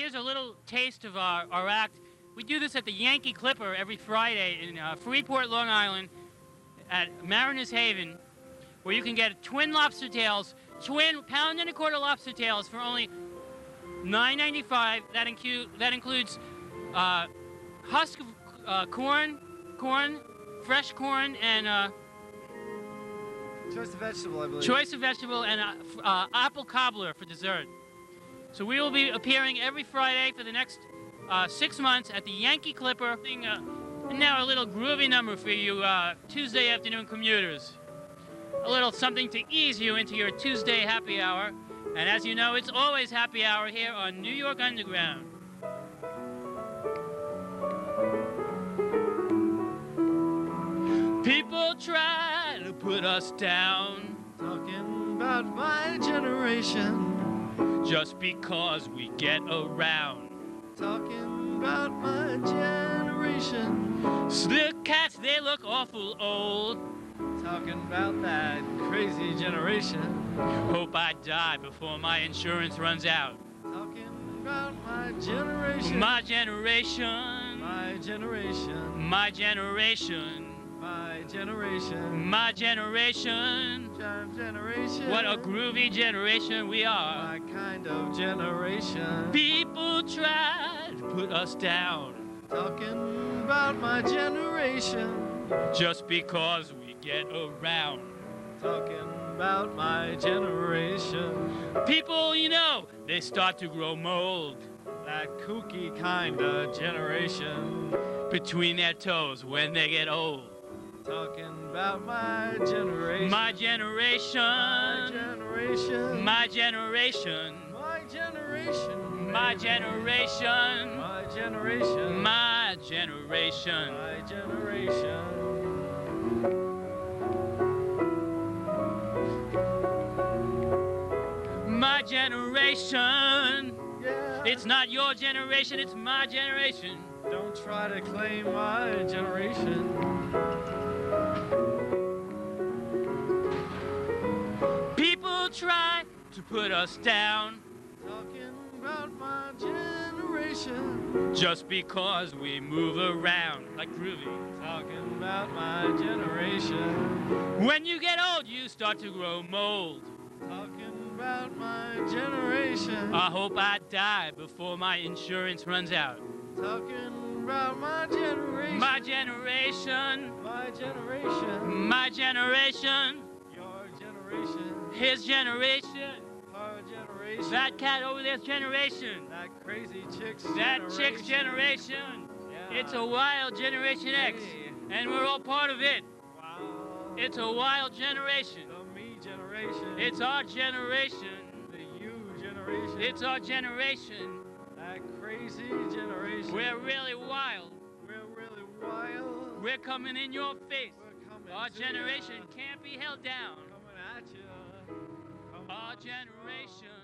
here's a little taste of our act. We do this at the Yankee Clipper every Friday in Freeport, Long Island, at Mariners Haven, where you can get twin lobster tails, twin pound-and-a-quarter lobster tails for only $9.95. That includes husk of corn, fresh corn, and choice of vegetable, I believe. Choice of vegetable and apple cobbler for dessert. So we will be appearing every Friday for the next 6 months at the Yankee Clipper. And now a little groovy number for you Tuesday afternoon commuters. A little something to ease you into your Tuesday happy hour. And as you know, it's always happy hour here on New York Underground. People try to put us down, talking about my generation, just because we get around. Talking about my generation. The cats, they look awful old. Talking about that crazy generation. Hope I die before my insurance runs out. Talking about my generation. My generation. My generation. My generation. My generation. My generation. Generation. What a groovy generation we are. My kind of generation. People try to put us down. Talking about my generation. Just because we get around. Talking about my generation. People, you know, they start to grow mold. That kooky kind of generation. Between their toes when they get old. Talking about my generation. My generation. My generation. My generation. My generation. My generation. My generation. My generation. My generation. My generation. Yeah. It's not your generation, it's my generation. Don't try to claim my generation. People try to put us down. Talking about my generation. Just because we move around like groovy. Talking about my generation. When you get old, you start to grow mold. Talking about my generation. I hope I die before my insurance runs out. Talking about my generation. My generation. My generation. My generation. Your generation. His generation. Our generation. That cat over there's generation. That crazy chick's that generation. chick's generation. Yeah. It's a wild Generation X. Hey. And we're all part of it. Wow. It's a wild generation. The me generation. It's our generation. The you generation. It's our generation. That crazy generation. We're really wild. We're really wild. We're coming in your face. We're coming Our to generation ya. can't be held down. Coming at you. Our generation